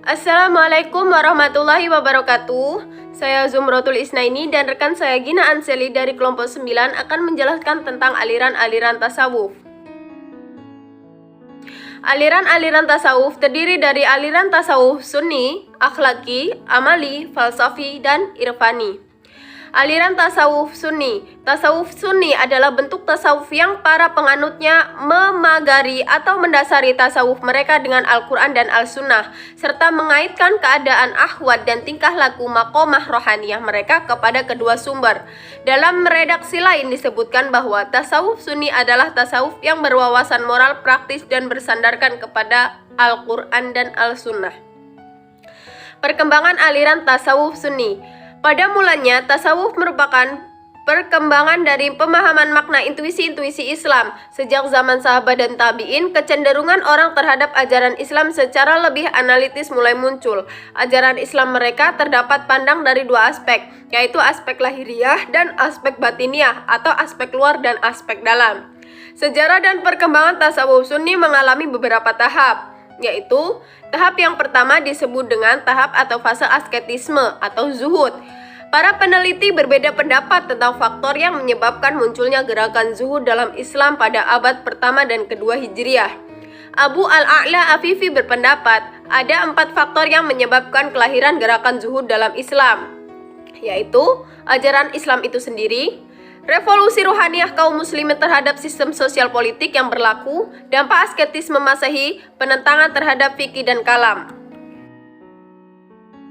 Assalamualaikum warahmatullahi wabarakatuh. Saya Zumratul Isnaini dan rekan saya Gina Anseli dari kelompok 9 akan menjelaskan tentang aliran-aliran tasawuf. Aliran-aliran tasawuf terdiri dari aliran tasawuf sunni, akhlaki, amali, falsafi, dan irfani. Aliran tasawuf sunni. Tasawuf sunni adalah bentuk tasawuf yang para penganutnya memagari atau mendasari tasawuf mereka dengan Al-Quran dan Al-Sunnah, serta mengaitkan keadaan ahwat dan tingkah laku maqamah rohaniyah mereka kepada kedua sumber. Dalam redaksi lain disebutkan bahwa tasawuf sunni adalah tasawuf yang berwawasan moral praktis dan bersandarkan kepada Al-Quran dan Al-Sunnah. Perkembangan aliran tasawuf sunni. Pada mulanya, tasawuf merupakan perkembangan dari pemahaman makna intuisi-intuisi Islam. Sejak zaman sahabat dan tabi'in, kecenderungan orang terhadap ajaran Islam secara lebih analitis mulai muncul. Ajaran Islam mereka terdapat pandang dari dua aspek, yaitu aspek lahiriah dan aspek batiniah, atau aspek luar dan aspek dalam. Sejarah dan perkembangan tasawuf sunni mengalami beberapa tahap, yaitu tahap yang pertama disebut dengan tahap atau fase asketisme atau zuhud. Para peneliti berbeda pendapat tentang faktor yang menyebabkan munculnya gerakan zuhud dalam Islam pada abad pertama dan kedua Hijriah. Abu al-A'la Afifi berpendapat ada 4 faktor yang menyebabkan kelahiran gerakan zuhud dalam Islam, yaitu ajaran Islam itu sendiri, revolusi rohaniah kaum muslimin terhadap sistem sosial politik yang berlaku, dampak asketisme Masehi, penentangan terhadap fikih dan kalam.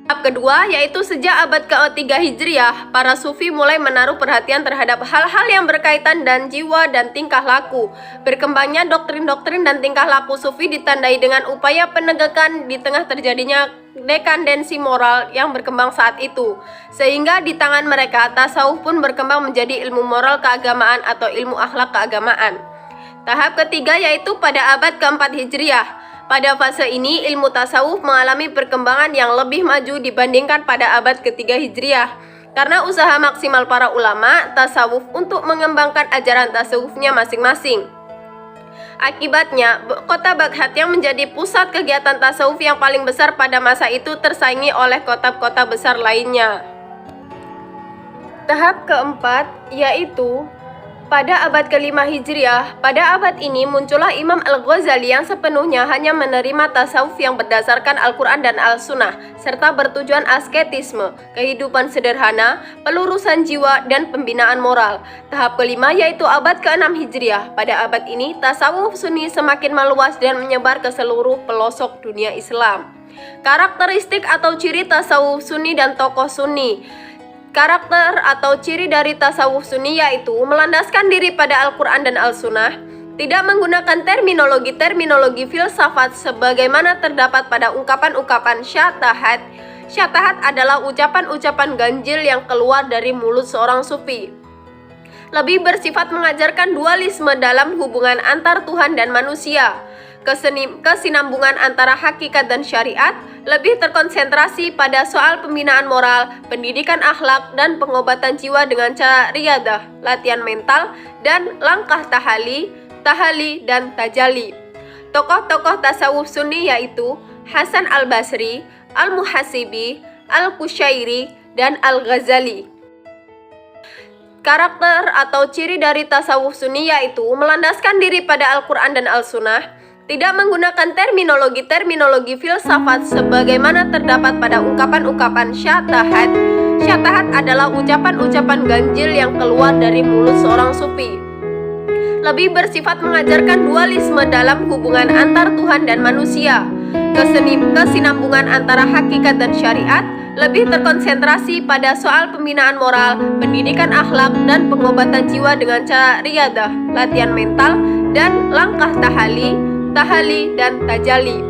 Tahap kedua yaitu sejak abad ke-3 Hijriah, para sufi mulai menaruh perhatian terhadap hal-hal yang berkaitan dan jiwa dan tingkah laku. Berkembangnya doktrin-doktrin dan tingkah laku sufi ditandai dengan upaya penegakan di tengah terjadinya dekandensi moral yang berkembang saat itu. Sehingga di tangan mereka, tasawuf pun berkembang menjadi ilmu moral keagamaan atau ilmu akhlak keagamaan. Tahap ketiga yaitu pada abad ke-4 Hijriah. Pada fase ini, ilmu tasawuf mengalami perkembangan yang lebih maju dibandingkan pada abad ke-3 Hijriah. Karena usaha maksimal para ulama tasawuf untuk mengembangkan ajaran tasawufnya masing-masing. Akibatnya, kota Baghdad yang menjadi pusat kegiatan tasawuf yang paling besar pada masa itu tersaingi oleh kota-kota besar lainnya. Tahap keempat yaitu pada abad ke-5 Hijriah. Pada abad ini muncullah Imam Al-Ghazali yang sepenuhnya hanya menerima tasawuf yang berdasarkan Al-Quran dan Al-Sunnah, serta bertujuan asketisme, kehidupan sederhana, pelurusan jiwa, dan pembinaan moral. Tahap kelima yaitu abad ke-6 Hijriah. Pada abad ini, tasawuf sunni semakin meluas dan menyebar ke seluruh pelosok dunia Islam. Karakteristik atau ciri tasawuf sunni dan tokoh sunni. Karakter atau ciri dari tasawuf sunni yaitu melandaskan diri pada Al-Quran dan Al-Sunnah, tidak menggunakan terminologi filsafat sebagaimana terdapat pada ungkapan-ungkapan syatahat. Syatahat adalah ucapan-ucapan ganjil yang keluar dari mulut seorang sufi. Lebih bersifat mengajarkan dualisme dalam hubungan antar Tuhan dan manusia. Kesinambungan antara hakikat dan syariat, lebih terkonsentrasi pada soal pembinaan moral, pendidikan akhlak, dan pengobatan jiwa dengan cara riyadah, latihan mental, dan langkah tahali, dan tajali. Tokoh-tokoh tasawuf sunni yaitu Hasan al-Basri, al-Muhasibi, al-Qushairi, dan al-Ghazali. Karakter atau ciri dari tasawuf sunni yaitu melandaskan diri pada Al-Quran dan Al-Sunnah, tidak menggunakan terminologi filsafat sebagaimana terdapat pada ungkapan-ungkapan syatahat. Syatahat adalah ucapan-ucapan ganjil yang keluar dari mulut seorang sufi. Lebih bersifat mengajarkan dualisme dalam hubungan antar Tuhan dan manusia. Kesinambungan antara hakikat dan syariat, lebih terkonsentrasi pada soal pembinaan moral, pendidikan akhlak, dan pengobatan jiwa dengan cara riyadah, latihan mental, dan langkah tahali, dan tajali.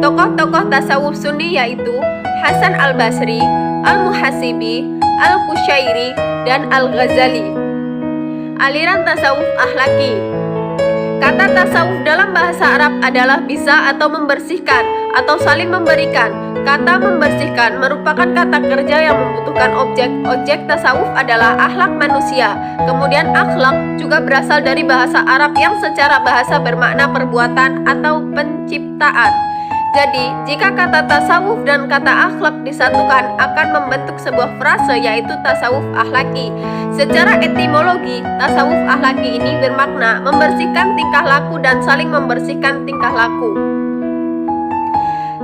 Tokoh-tokoh tasawuf sunni yaitu Hasan al-Basri, al-Muhasibi, al-Qushairi, dan al-Ghazali. Aliran tasawuf akhlaki. Kata tasawuf dalam bahasa Arab adalah bisa atau membersihkan atau saling memberikan. Kata membersihkan merupakan kata kerja yang membutuhkan objek. Objek tasawuf adalah akhlak manusia. Kemudian akhlak juga berasal dari bahasa Arab yang secara bahasa bermakna perbuatan atau penciptaan. Jadi, jika kata tasawuf dan kata akhlak disatukan akan membentuk sebuah frase yaitu tasawuf akhlaki. Secara etimologi, tasawuf akhlaki ini bermakna membersihkan tingkah laku dan saling membersihkan tingkah laku.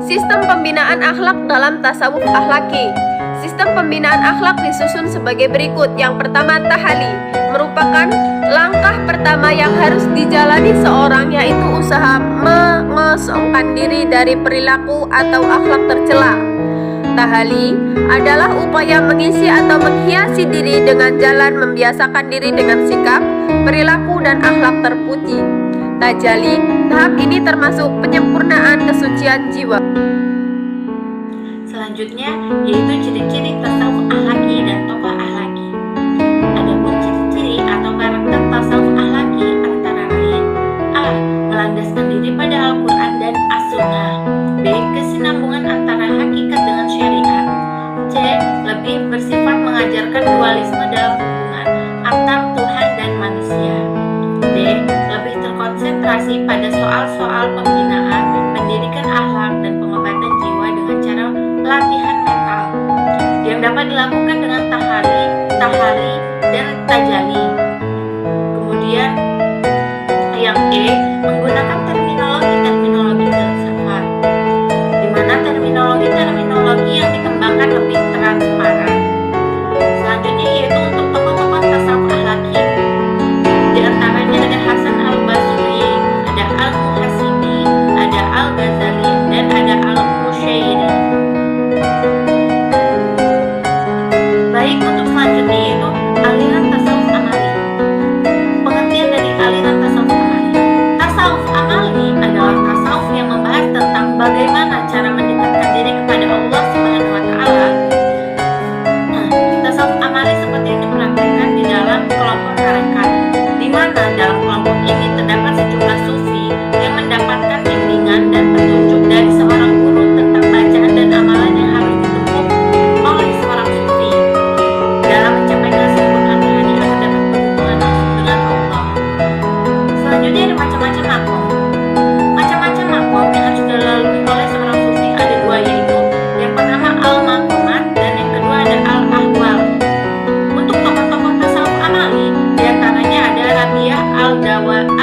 Sistem pembinaan akhlak dalam tasawuf akhlaki. Sistem pembinaan akhlak disusun sebagai berikut. Yang pertama, tahali, merupakan langkah pertama yang harus dijalani seorang, yaitu usaha mengosongkan diri dari perilaku atau akhlak tercela. Tahali adalah upaya mengisi atau menghiasi diri dengan jalan membiasakan diri dengan sikap, perilaku, dan akhlak terpuji. Tajali, tahap ini termasuk penyempurnaan kesucian jiwa. Selanjutnya yaitu ciri-ciri tasawuf akhlaki dan tokoh akhlaki. Adapun ciri-ciri atau karakter tasawuf akhlaki antara lain: A. Melandaskan diri pada Al-Quran dan As-Sunnah. B. Kesinambungan antara hakikat dengan syariat. C. Lebih bersifat mengajarkan dualisme dalam hubungan antar Tuhan dan manusia. D. Lebih terkonsentrasi pada soal-soal pembinaan, pendidikan akhlak, dan pengobatan jiwa dengan cara latihan mental yang dapat dilakukan dengan tahali, dan tajali. Kemudian yang E, menggunakan terminologi filsafat, di mana terminologi yang dikembangkan lebih transparan. Selanjutnya yaitu untuk tokoh-tokoh tasawuf akhlaki. Di antaranya ada Hasan al-Basri, ada Al-Muhasibi, ada Al-Ghazali, dan ada Al-Qushairi. Baik, untuk selanjutnya yaitu aliran tasawuf amali. Pengertian dari aliran tasawuf amali. Tasawuf amali adalah tasawuf yang membahas tentang bagaimana cara mendekatkan diri kepada Allah Subhanahu wa taala. Tasawuf amali seperti yang dipraktikkan di dalam kelompok tarekat, di mana dalam kelompok ini terdapat sejumlah sufi yang mendapatkan bimbingan dan petunjuk dari seorang guru tentang bacaan dan amalan yang harus ditempuh oleh seorang sufi dalam mencapai kesempurnaan rohani agar dapat berhubungan langsung dengan Allah. Selanjutnya ada macam-macam makom. Macam-macam makom yang harus dilalui oleh seorang sufi ada dua, yaitu yang pertama al-makomat dan yang kedua ada al-ahwal. Untuk tokoh-tokoh tasawuf amali diantaranya ada Rabi'ah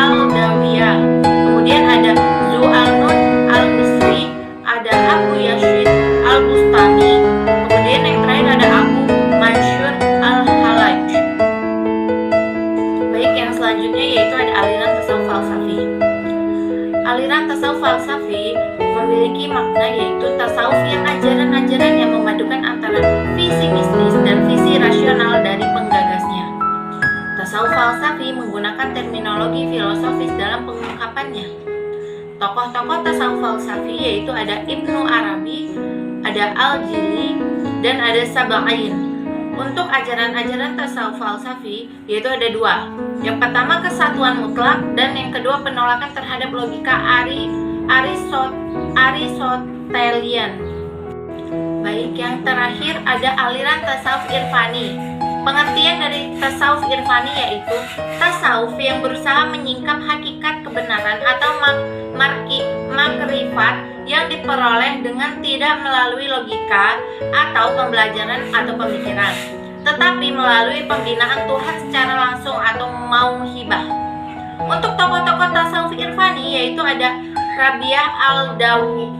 al-Dawiyah, kemudian ada Zu'al-Nun al-Misri, ada Abu Yazid al-Bustami, kemudian yang terakhir ada Abu Mansur al-Halaj. Baik, yang selanjutnya yaitu ada aliran tasawuf falsafi. Aliran tasawuf falsafi memiliki makna yaitu tasawuf yang ajaran-ajaran yang memadukan antara visi mistis dan visi rasional dari penggagasnya. Tasawuf falsafi menggunakan terminologi filosofis dalam pengungkapannya. Tokoh-tokoh tasawuf falsafi yaitu ada Ibnu Arabi, ada Al-Jili, dan ada Sab'ain. Untuk ajaran-ajaran tasawuf falsafi yaitu ada dua. Yang pertama kesatuan mutlak dan yang kedua penolakan terhadap logika Aristotelian. Baik, yang terakhir ada aliran tasawuf irfani. Pengertian dari tasawuf irfani yaitu tasawuf yang berusaha menyingkap hakikat kebenaran atau makrifat yang diperoleh dengan tidak melalui logika atau pembelajaran atau pemikiran, tetapi melalui pembinaan Tuhan secara langsung atau mauhibah. Untuk tokoh-tokoh tasawuf irfani yaitu ada Rabi'ah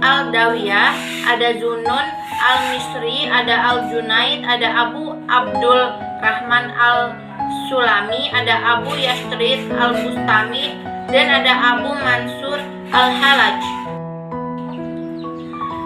al-Dawiyah, ada Zunnun al-Misri, ada Al-Junaid, ada Abu Abdul Rahman al-Sulami, ada Abu Yazid al-Bustami, dan ada Abu Mansur al-Halaj.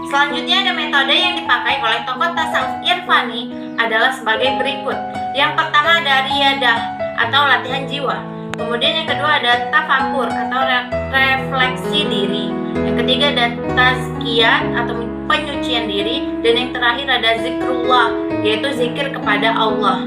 Selanjutnya ada metode yang dipakai oleh tokoh tasawuf irfani adalah sebagai berikut. Yang pertama ada riyadah atau latihan jiwa. Kemudian yang kedua ada tafakur atau refleksi diri. Yang ketiga ada tazkiyah atau penyucian diri. Dan yang terakhir ada zikrullah, yaitu zikir kepada Allah.